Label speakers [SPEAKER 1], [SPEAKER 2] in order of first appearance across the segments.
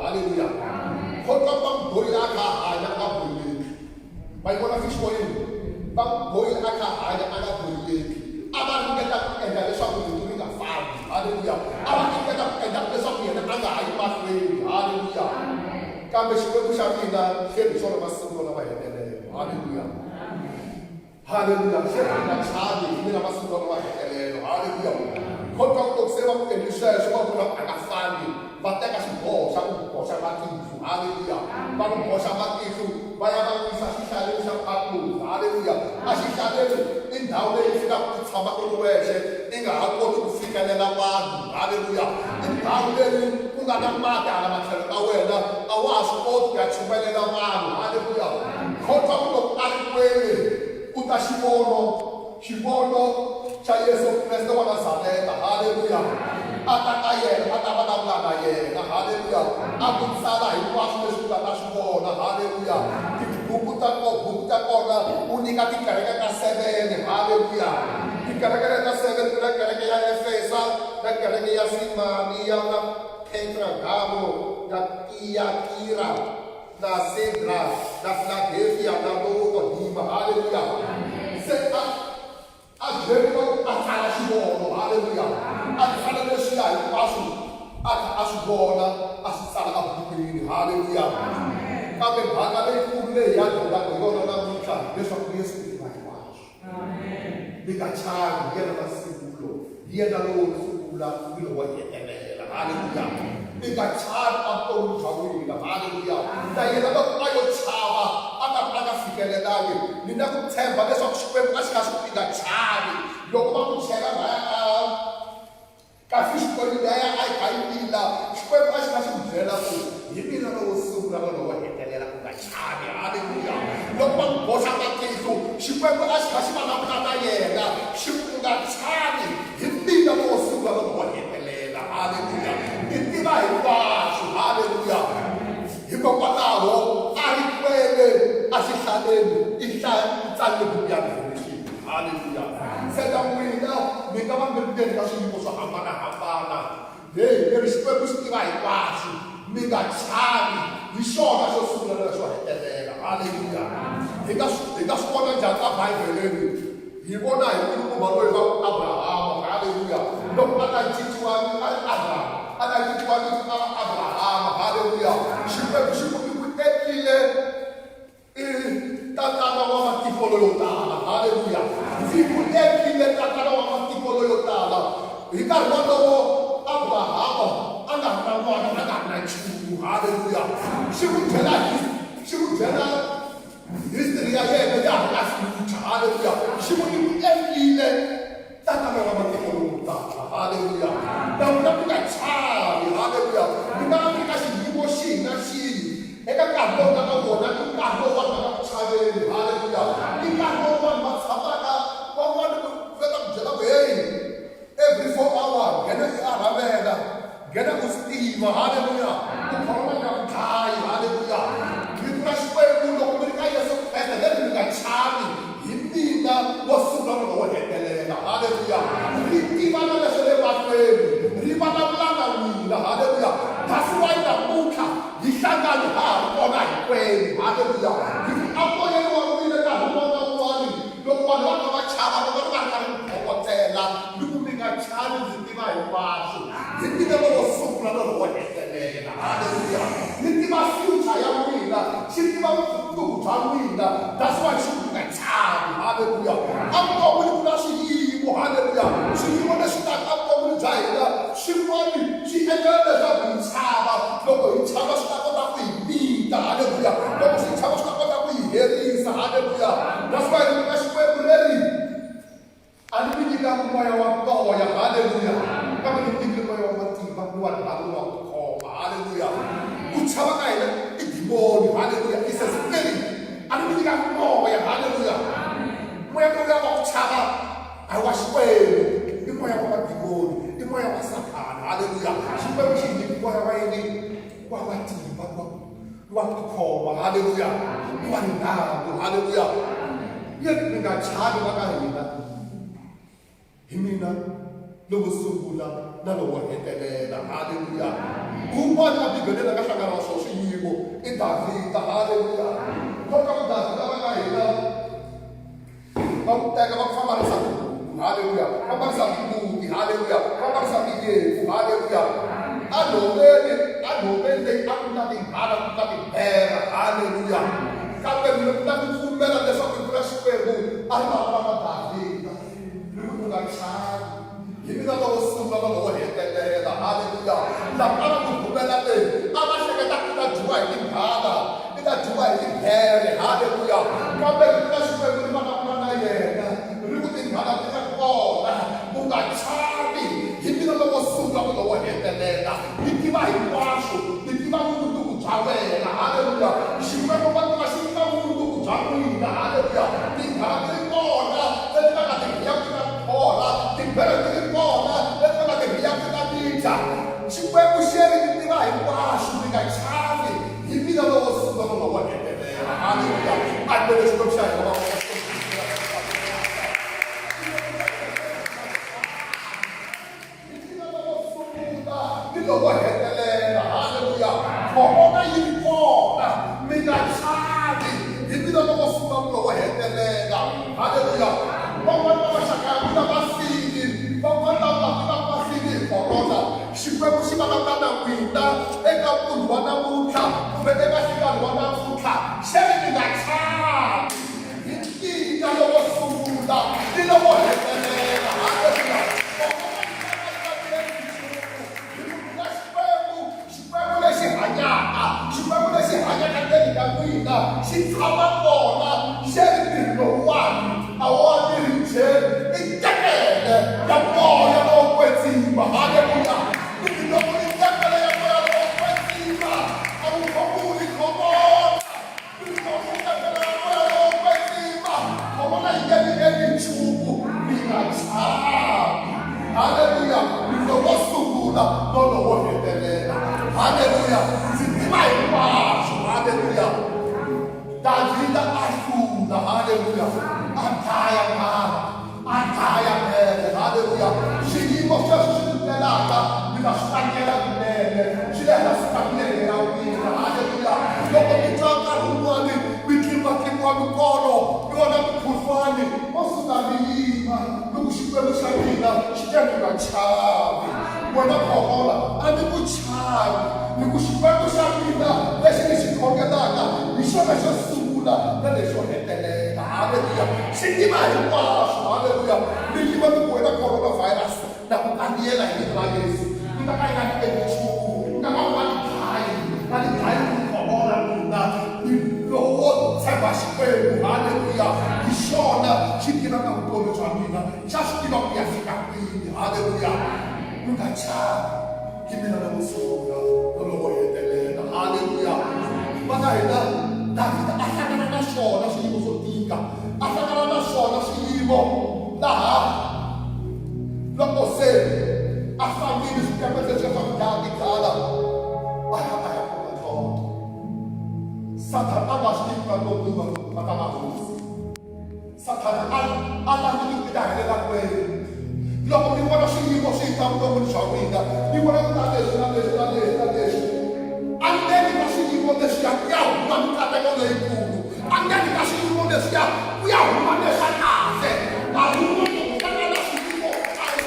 [SPEAKER 1] Hallelujah. Kota bang boy aka aja aka boy. Baik mana fish boy. Bang boy aka aja aka boy. Aman kita ada besok itu tidak faham. Haleluya. Aman kita ada besok ini ada air mati. Haleluya. Kami semua bersama kita hidup masuk dalam ayat ini. Haleluya. Haleluya. Kita cari ini masuk dalam ayat ini. Haleluya. Kota untuk sewa Indonesia semua pulang anak faham. Batek kasih bosan mati itu, haleluya. Kalau bosan mati itu, banyak bisa sisa itu satu, haleluya. Masih sisa itu, indah itu sudah sama keluarga, ingat aku itu fikir dalam bahan, haleluya. Indah itu bukan ada mata dalam masalah awalnya, awas kau tidak cuma dalam bahan, haleluya. Kau tak untuk alih udah sibono, saya Yesus Kristus wana sana, haleluya. Atakaya, atapanamlanaye, haleluya. Aku salah itu asal sudah tasbih, haleluya. Bukutan ko na unika tikareka kaseben, haleluya. Tikareka kaseben tikareka Efesa, tikareka Sima, na Petra Gamo, na Tiatira, na Sedra, na Philadelphia, na Nodima, haleluya. Ajero atala sibono, haleluya. Atala Mesia itu asubona, asala abukini, haleluya. Kami bangga kumle ya doa kono na muka, besok Yesus itu mas. Amen. Dikacang dia nama sungula, dia nama sungula wa yena, haleluya. Dikacang atau jawi, haleluya. Dia nama ayo cawa, ada fikir lagi. Nina ku temba besok supaya kasih dikacang. Lokman saya kasih supaya dia ay ila, supaya kasih bela ku. Ini nama sungula wa yena. Haleluya. Lokman bosan mati itu, supaya kasih mana mana yena, supaya cari. Ini nama sungula wa yena. Haleluya. Ini baik pas, haleluya. Ibu patalo, ari kwele, asisaden, isan bukan fungsi. Haleluya. Sedang wina, minta berdiri kasih ibu hambana. Dari supaya mesti baik pas, minta cari. Isona sosura sua eterna, haleluya. Hingga semua jatah baik ini. Ibona itu baru Abraham, haleluya. Dok ada ciciwan Abraham, ada ciciwan Abraham, haleluya. Siapa itu etile, tata nama tipoloyota, haleluya. Siapa etile tata nama tipoloyota. Hingga waktu Abraham, anak cipu, haleluya. Siapa istri ayah yang kasih haleluya. Siapa etile tata nama tipoloyota, haleluya. Dan kita cari, haleluya. Kita kasih emosi, nasi. Eka kado nak cari, haleluya. Kita nak sabaka, kita jalan every 4 hours. Kita arabeda, kita ustima, haleluya. Kita orang kaya, haleluya. Kita supaya dulu mereka Yesus, kita cari. Ini dah wasulah orang hetelela, haleluya. Ini mana dah selepas ini, mana mana ni, haleluya. That's why the muka disangat orang kue, haleluya. Apa yang orang ini dah orang ni, lupa orang cara orang hotel, lupa cara setiap pasal. Ini dah wasulah orang hetelela, haleluya. Ini masih saya mina, setiap tu mina. That's why suka cara, haleluya. Apa boleh nasi ibu, haleluya. Semua dah sudah apa boleh jaya, semua ni si ada dah bicara, logo bicara sudah kau tak boleh, haleluya. Logo si bicara sudah kau tak boleh, heri, haleluya. That's why kita semua beri. Anda ini kita maya waktu ya, haleluya. Kami ini kita maya waktu bantuan kau, haleluya. Bicara kaya ini mau, haleluya. It's a spirit. Anda ini kita mau ya, haleluya. Maya kau yang bicara, I was well. Ini maya waktu timur, ini maya wasatan, haleluya. Supaya sini maya ini waktu kau, haleluya. Wanita, haleluya. Ya kita cari makan ini. Himina, lobo sungula, na lobo hetelela, haleluya. Umpan nabi gede na kasangara sosi xiyimo i Davhida. Haleluya. Nkoka wa Davhida va nga hina va ku teka va ku famba na sakuku. Haleluya. Va mbarisa timbuti. Haleluya. Va mbarisa tinyefu. Haleluya. A nhoveni leyi a ku na tinghala ku na tibera. Haleluya. Kambe mina ku na ku pfumela leswaku ku na Xikwembu a ri va na Davhida. Ku nga chavi. Hi mina loko sungula loko hetelela. Haleluya. Lava a va ku khumela leyi a va hleketa ku ta dyiwa hi tinghala, ku ta dyiwa hi tibere. Haleluya. Kambe ku na Xikwembu ri vulavula na yena ri ku tinghala ti nga kona, ku nga chavi. Hi mina loko sungula loko hetelela hi tiva hinkwaswo, hi tiva vumundzuku bya wena. Haleluya. Xikwembu va tiva xi tiva vumundzuku bya n'wina. Haleluya. Tinghala ti ri kona leti va nga ti hiyaka na kona, tibere ti ri kona leti va nga ti hiyaka na tita. Xikwembu xi ri ti tiva hinkwaswo, ti nga chavi. Hi mina loko sungula loko hetelela. Haleluya. A hi le Xikwembu xa hina va loko hetelela. Haleluya. Korona yi ri kona, mi nga chavi. Hi mina loko sungula loko hetelela. Haleluya. Van'wana va maxaka ya mina va file, van'wana va file hi korona. Xikwembu xi vulavula na n'wina eka munhu wa namuntlha kumbe eka nhlangano wa namuntlha. Xi ri mi nga chavi. Hi tika loko sungula ni loko hetelela. Haleluya. Xikwembu lexi hanyaka ndzeni ka n'wina xi tshama kona. Xi ri ntirho lowuwani a wa tirhi ndzeni, i tekele ya moya lowo kwetsiwa. Haleluya. Loko i tekele ya moya lowo kwetsiwa a wu khomuli khomona. Loko i tekele ya moya lowo kwetsiwa khomona yi nge mi endli nchumu, mi nga chavi. Haleluya. Loko sungula no loko hetelela. Haleluya. Hinkwaswo. Haleluya. Davhida a hlula. Haleluya. A dlaya mara, a dlaya mele. Haleluya. Xiyimo xexo xi tlelaka mi nga swi tlangela kunene, xi le hansi ka milenge ya wina. Haleluya. Loko mi twa nkarhi wun'wani mi tlimbatlimbiwa mikolo, mi vona mukhuhlwani wo suka mi yima, loko Xikwembu xa mina xi teka nga chavi. Wena korona a ni ku chavi, ni ku Xikwembu xa mina lexi ni xi khongelaka hi xona xo sungula na lexo hetelela. Haleluya. Xi tiva hinkwaswo. Haleluya. Mi yiva mi ku wena coronavirus na ku kandziyela hi vito ra Yesu, mi nga ka yi nga ni endli nchumu, mi nga ka u nga ni dlayi, nga ni dlayi ku korona mina. Lowo tshemba Xikwembu. Haleluya. Hi xona xi tivaka vutomi bya mina, xa swi tiva ku ya fika kwini. Haleluya. Mi nga chavi. Hi mina na kusungula na loko hetelela. Haleluya. Va ka hina Davhida a hlangana na swona swiyimo swo tika, a hlangana na swona swiyimo laha loko se a fambile swikepe leswi swa ku dlaya tinghala a ya kuma nhloko. Sathana a nga swi tivi va lomu va ka mahosi. Sathana a langile ku ta helela kwini. Loko mi vona swiyimo swi ta vutomini bya n'wina, mi vona ku na leswi na leswi na leswi na leswi, endzeni ka swiyimo leswiya ku ya huma mikateko leyikulu. Endzeni ka swiyimo leswiya ku ya huma leswa kahle. A ri munhu ku hlangana na swiyimo a hi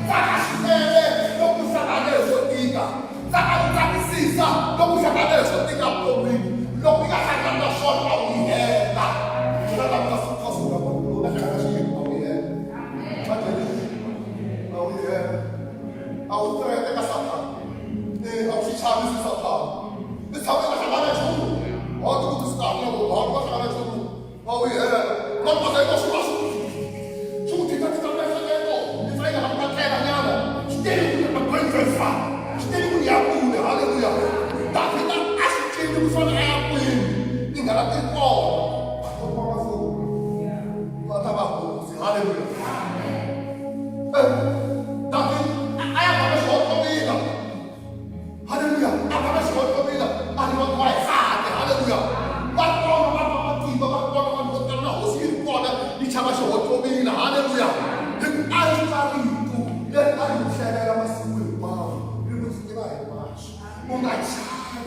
[SPEAKER 1] tsaka swinene loko u hlangane hi swo tika, tsaka ku tsakisisa loko u hlangane hi swo tika vutomini. Loko u nga hlangana na swona a wu yi heta. Swi nga ta ka sungula loko u hlangana na xiyimo a wu yi heta. A wu yi heta. A wu tirhete ka Sathana. A wu xi chavisi Sathana. I tshama i nga hlangana na nchumu. A wu ti ku tisitana loko u nga hlangana na nchumu a wu yi heta. Loko u nga swi va swi ku tika miehleketo, i fanele i nga na ku tlela nyana. Swi tele ku ya magondzisa, swi tele ku ya kule. Haleluya. Davhida a swi tivi ku fanele a ya kwini. Tinghala ti kona. Va ta va hosi. Haleluya. Davhida a ya va na xihoxomila. Haleluya. A va na xihoxomila. A ri va ku va hi hlate. Haleluya. Va kona va matimba, va kona vanhu vo tala na hosi yi ri kona yi chava xihoxomila. Haleluya. A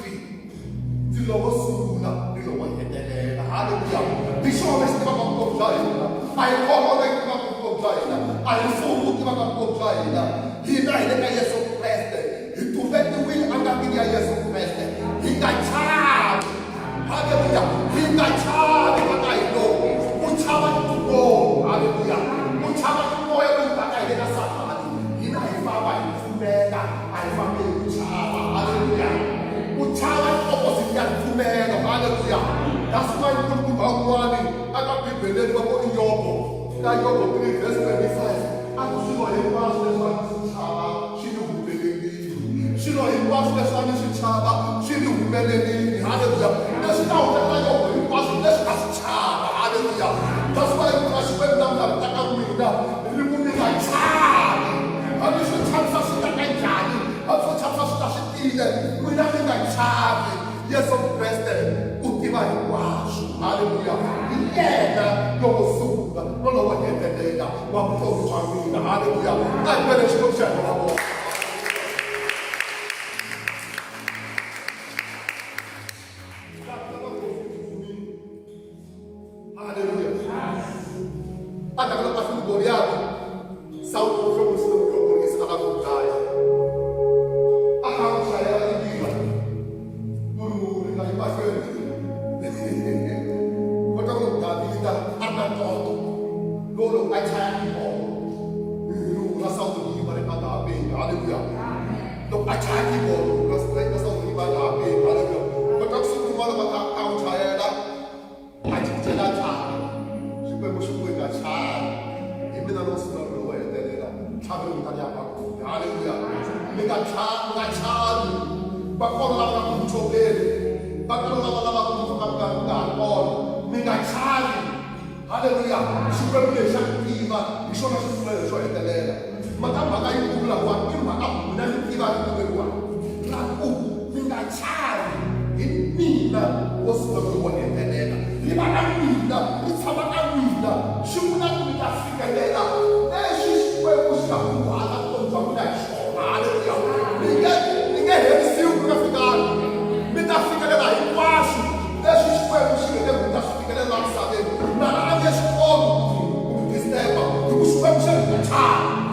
[SPEAKER 1] di logo sungula di logo hetelela. Hallelujah. Di sure si makapagpagjaina. Ay kono na yung makapagpagjaina. Ay sumo di makapagpagjaina. Hinay na kay Yesu Kristo. Itubet ni will ang natin niya Yesu Kristo. Hingay chab. Hallelujah. Hingay chab. Hingay no. Uchawan tuko. Hallelujah. Uchawan tuko yung patay na sa atin. Hinay babay. Tumena. Ay family uchaba. Hallelujah. Uchawan opposite yan. Tumena. Hallelujah. That's why you put Bangwani. I got people that were in Yobo. Now Yobo 3 verse 25. I'm sure he was the one Chaba. She knew believe. She know he was the son of Chaba. She knew believe. Hallelujah. That's now that I know he was the son of Chaba. Hallelujah. That's why when I went down that Takamina, you put me like Chaba. I'm just a chance of that I can. I'm for chance of that she did. We're not like Chaba. Yes, of President. Hallelujah. Yena logo sungula, no logo hetelela, wabutoka chamina. Hallelujah. I better show you. Hallelujah. Ata kalau pasal Goliath, Saul pun Muslim is anak Goliath. Akak saya ini guru dengan pasal. Lolo ay chayaki mo. Nasaw to di ba rin matabi. Hallelujah. Lo ay chayaki mo. Nasaw to di ba matabi. Hallelujah. Pagkat sumumala matakaw chaya na. Ay chayala chaya. Siyempre mo siyempre ka chaya. Hindi na nung sila lo ay tenela. Sabi mo kanya pa. Hallelujah. Mga chaya. Bakon lang ang chobel. Bakon lang ang pagkakagdaan. Mga chaya. Hallelujah. Supervision viva, bisogna superare cioè delle. Ma magari tu la guardi, ma non ti va di dove guardi. La minga chari, il minna, o solo tu vuoi delle. Li va a minna, li fa a minna, sciuna mi da figa della. E ci puoi usare un guarda con una scuola. Hallelujah. Minga è più una figa. Mi da figa della in quasi. E ci puoi usare da figa della sabe. Ma adesso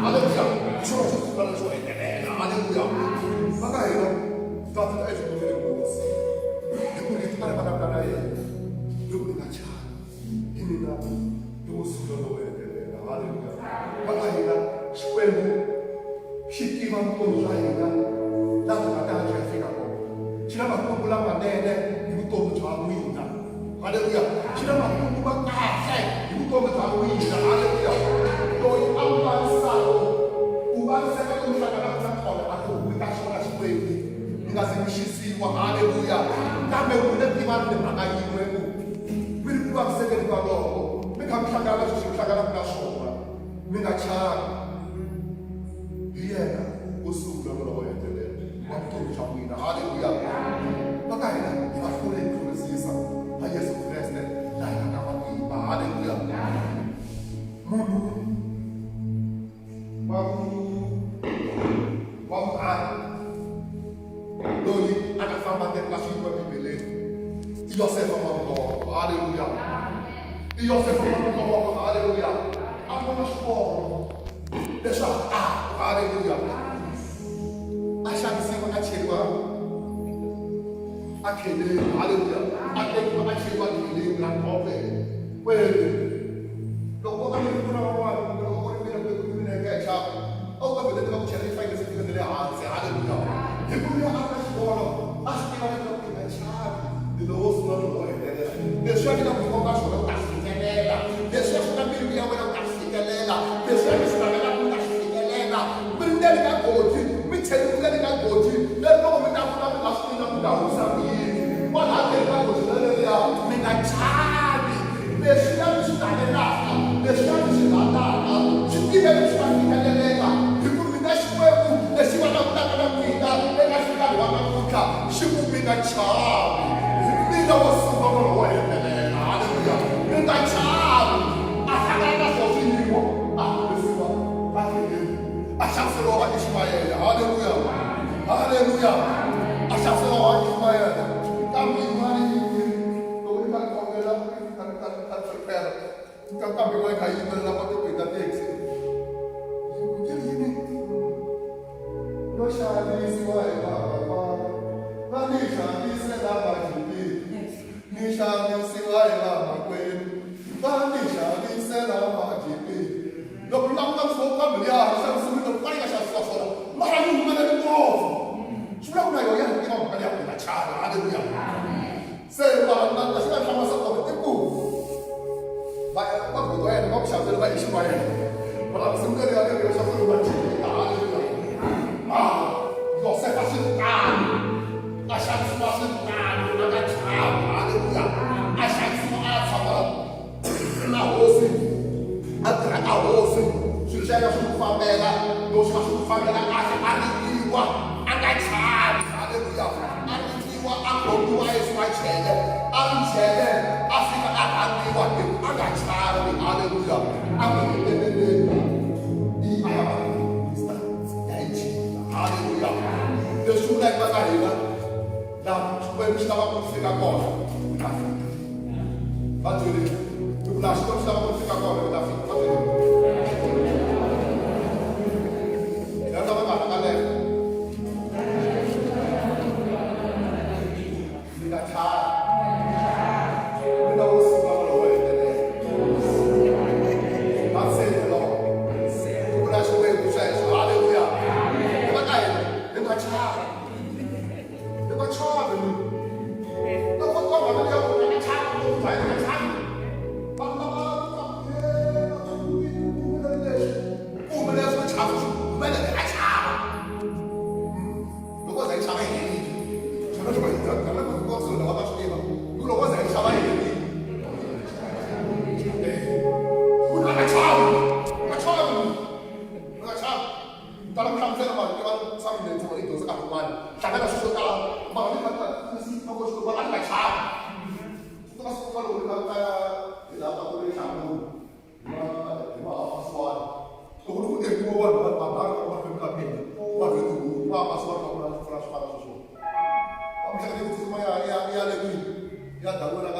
[SPEAKER 1] Hallelujah. Sono tutti per la sua eterna. Hallelujah. Magari no, state da essere delle cose. E quindi ti pare para Io mi caccia. Quindi da tu solo dove eterna. Hallelujah. Magari da squello. Scitti van con zaina. Dato la caccia fino a poco. Ci lava con la manene, il tutto già guida. Hallelujah. Ci lava con la caccia, il tutto già guida. Hallelujah. Noi avanzato, ubanza che non sta una cosa, a cui cazzo la sprechi, mi da semplici hallelujah, cambia un po' di mano ma hai di quel ubanza che va dopo, mi cambia la cosa, si cagava la sopra, mi da ciao, yena, o sungula non lo vuoi vedere, ma tu ci guida, hallelujah, magari ti fa fuori il tuo stessa, ma Gesù Cristo, dai la camattina, hallelujah. Noi anak sama la sua Bibbia. Io sei fatto alleluia. Io sei fatto alleluia. Amo la scuola. Deixa alleluia. Acha que se vai chegar. Aquele alleluia. Aquele que vai chegar aquele na copa. Well, dopo che mi fanno oh, vabbè, devo cercare di fare queste cose delle ansie, alleluia. E poi alla scuola, aspettare che mi piaccia, di nuovo sulla loro del suo che non mi compra solo una sticella, del suo che non mi viene una sticella, del suo che sta nella una sticella, prendere da oggi, mi c'è un prendere da oggi, del nome da una sticella da un sapere, guardate da oggi, mi da ciavi, del suo che sta nella, del suo che sta nella, ci deve stare nella. Minga chavi, minga wasuka no wa yele, hallelujah. Minga chavi, akana sofiniwo, besiwa, bakele, ashafelo wa Ishmael, hallelujah, hallelujah, ashafelo wa Ishmael, kambe kwa kai na pa to ita text. No shali siwa eba papa. Mani shali se la ba jibi. Ni shali siwa eba makwe. Mani shali se la ba jibi. No plan kan so kam ya sa su no pai ka sha so. Mara yu mana ko. Sura kuna yo ya ki ma ka ya na cha. Hallelujah. Se ba na ta sa ta ma sa ko te ku. Ba ko ko ya no ka sha de ba shi ba ya. Ba sa ka ya ya sha so ba chi. Hallelujah. Você faz caro, a chave faz caro, na cachorra, aleluia. A chave faz na roça, a roça, se já é a sua família, nós somos a família, a aleluia, a cachorra, aleluia. A aleluia, a cultura é sua chega, a chega, a fica a aleluia, a cachorra, aleluia. Aleluia. Deus não é para carregar. Quando estava a ficar agora. Vai dizer. O plástico estava a ficar agora. Vai dizer. Eu estava lá, galera. Liga a cara. Me dá um sinal para o olho, né? Vai ser, não. O plástico veio do céu. Aleluia. Eu chove. Eu vou tomar meu chave. Vai na chave. O mulher foi chave. O mulher é chave. Eu vou sair chave aí. Chama de banho. Chama de gosto da outra chave. Eu não vou sair chave aí. O mulher é chave. É chave. É chave. Dalam kamera mana kita sambil dengan itu sekarang mana? Jangan ada sesuatu malah kita masih fokus ke mana nak cakap. Kita masih kalau kita tidak tahu boleh sambung, mana password. Kalau kita buat apa kita pilih, buat itu, password kita flash pada sesuatu. Misalnya itu semua ya lagi, ya tahu nak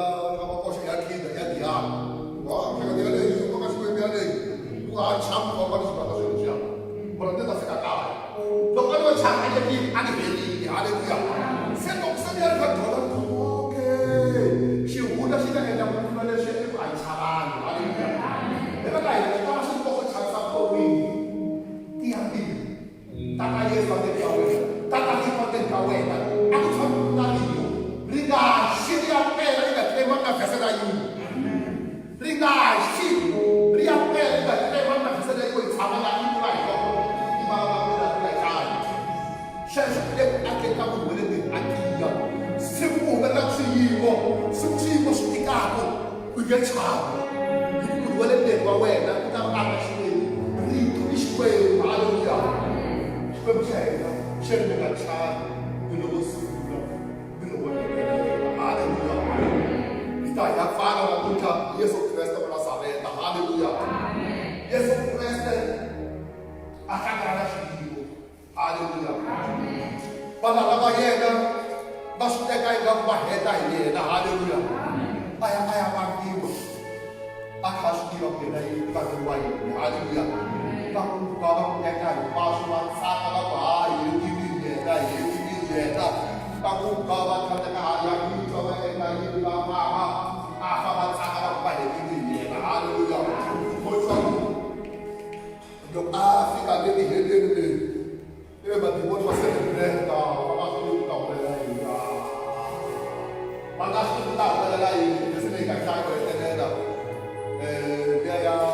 [SPEAKER 1] kos ya kita ya dia. Wah, misalnya dia lagi, kita kasih dia lagi. Buat campur apa di sebelah sosial. Berarti tak sekali. Dokter itu cakap aja di ada beli, ada dia. Saya tak sedar kan orang oke. Si udah sih kan yang mana si itu ajaran, ada dia. Lepas itu kita masih fokus cakap kawin, tiang ini. Tak ada seperti kawin, tak ada seperti kawin. Aku cakap tadi, ringan, siapa yang terima kasih dari ini. Ringan, siapa yang terima kasih dari ini. Sama lagi mulai. Saya akan kamu boleh akiya. Semua nak siapa, semua suka aku. Ujian cakap, itu boleh bawa nak kita apa sih? Itu isu malu ya. Sebab saya dengan cakap, belum semula, belum ada ya. Kita yang faham kita Yesus Kristus berasal dari Haleluya. Yesus Kristus akan ada hidup. Haleluya. Pada lama yena, maksudnya kaya gambar heta yena. Haleluya. Ayah mati, akas kita kena ini berdua ini. Haleluya. Kamu kalau kaya pasukan sana apa ini yena. Kamu kalau kaya ini coba kena ini apa sana apa ini yena. Haleluya. Macam doa kita ini ini. Dia berdibuat pasal berita, panas tahu lagi. Panas tahu lagi. Jadi ni kan saya berita dah. Dia yang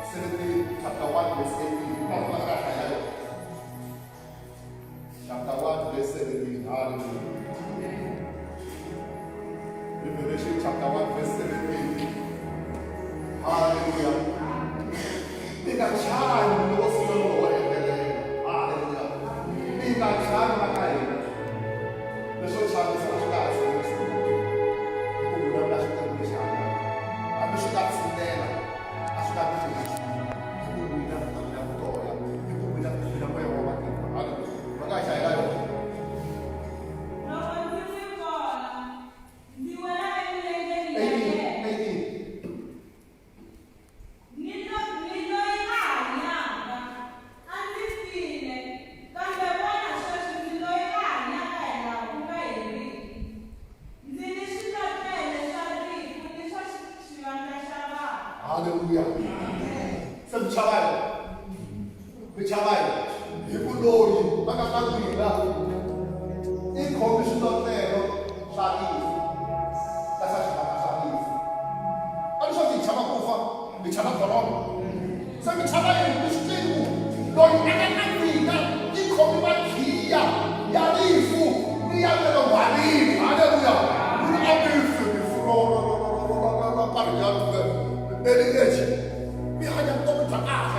[SPEAKER 1] seperti chapter 1 verse 18. Apa nak saya? Chapter 1 verse 17. Hallelujah. Revelation chapter 1 verse 17. Hallelujah. Dengan cara menerus menerus Haleluya. Dengan cara makai. Besok saya sudah kemudian sudah berusaha. Aku sudah sendiri. Aku sudah berusaha. Kemudian tidak betul ya. Kemudian tidak boleh orang kita. Haleluya. Maka saya lalu. Ini Hallelujah. Some child. Which child? People know you. But I'm not doing that. In condition of there, Shadi. That's how Shadi. I'm sorry, Chamakufa. The Chamakoron. Some child is still. Don't anything that he come back here. Yarifu. We are the Wadi. Hallelujah. We are the floor. Very rich. We had a double to ask.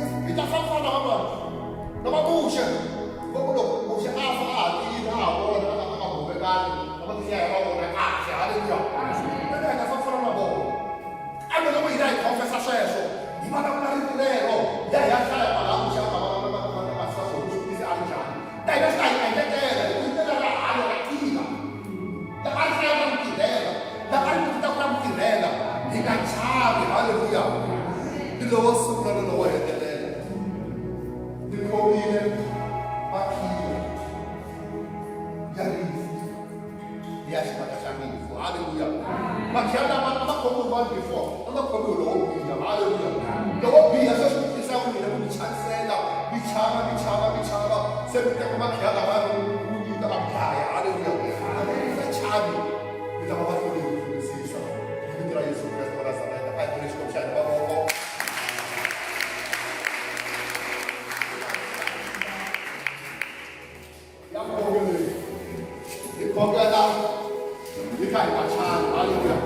[SPEAKER 1] If it's a fun number, but look, we have a or the ask. But then a fun number. I don't know where I confess a share. You might have done it there. Oh, yeah, hallelujah. The Lord subhanahu wa ta'ala. The Korean Akira. Yarif. Yes, hallelujah. Makiana, I'm not coming one before. I'm not coming alone. Hallelujah. The Lord be as a special chance. Bichama. Send me to Makiana. Who need the Makaya. Hallelujah. I'm charming. With our husband, you see some. You try to suppress what I finish with China. Young woman, you come down. You can't watch her. Hallelujah.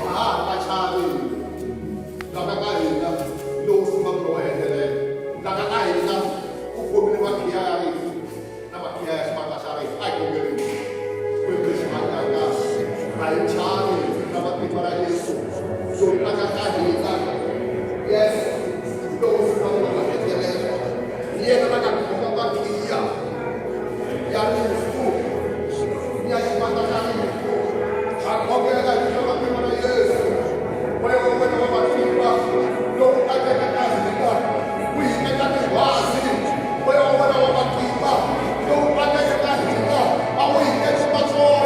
[SPEAKER 1] Ah, Charlie. Dagagai, no summer away. Dagagai, who come in what here is. Namakia, Smatasari. I go get it. With this Matagas. I Charlie. Namaki so yes, those who are not at the level. Yet, I can come back here. Yaru food. Yasmatani food. I come here that you have been years. When I people, no, I get a gas. We get a gas. When I people, no, I get a gas. I will get a patrol.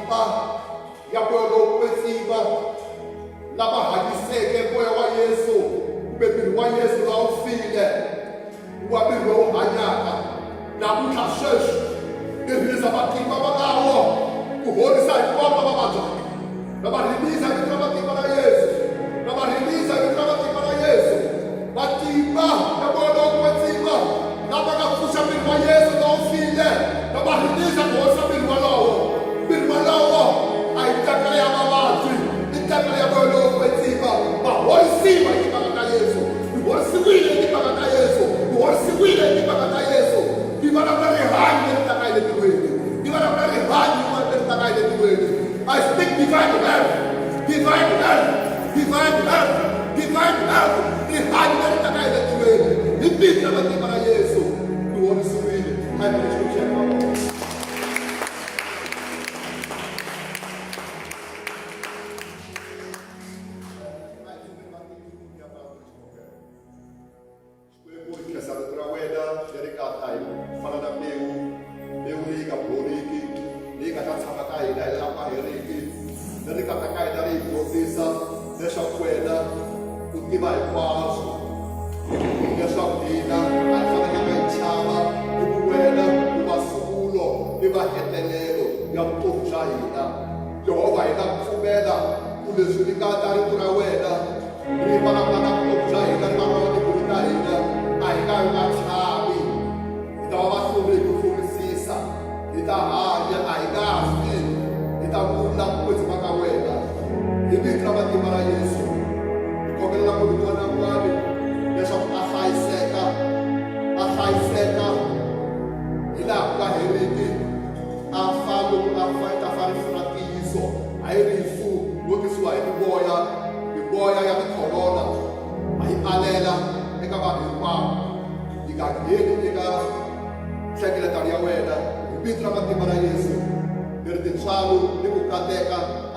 [SPEAKER 1] matimba ya moya lowo kwetsiwa lava hanyiseke moya wa Yesu kumbe miri wa Yesu lowu wu file wa miri lowu hanyaka namuntlha sweswi tirhisa matimba valawo ku horisa hinkwavo lava vabyaka na va release hi vito ra matimba ra Yesu na va release hi vito ra matimba ra Yesu matimba ya moya lowu kwetsiwa lava nga pfuxa miri wa Yesu lowu file na va release ku horisa miri walowo a hi ntakala ya mavabyi i ntakala ya moya lowu kwetsiwa va horisiwa hi timhaka ta Yesu hi horisiwile hi timhaka ta Yesu hi horisiwile hi timhaka ta Yesu hi vulavula rihanyo leri taka hi le tikweni hi vulavula rihanyo leri taka hi le tikweni I speak divine health, divine health, divine health, divine health. Rihanyo leri taka hi le tikweni hi vito ra matimba ra Yesu hi horisiwile a hi pfuxi ku cheka leswaku wena u tiva hinkwaswo leswaku hina a hi fanekanga hi chava hi ku wena u va sungulo ni vahetelelo ya vutomi bya hina Jehovha hi nga pfumela ku leswi ni nga ta rito ra wena ri vulavula na vutomi bya hina ri vulavula na timbilu ta hina a hi nga chavi hi ta va vasunguli hi ku hlurisisa hi ta hanya a hi nga fi hi ta vula ku kwetsima ka wena hi vito ra matimba ra Yesu hi kokelela ku vitana wani leswaku a hlayiseka hi laha ku nga heriki a fambi ku a ta farisi na ntiyiso a hi rifu ro tisiwa hi miboya ya tikhorona a hi alela eka vanhu hinkwavo hi nga ngheni eka nhlengeletano ya wena hi vito ra matimba ra Yesu leri tintswalo ni ku kateka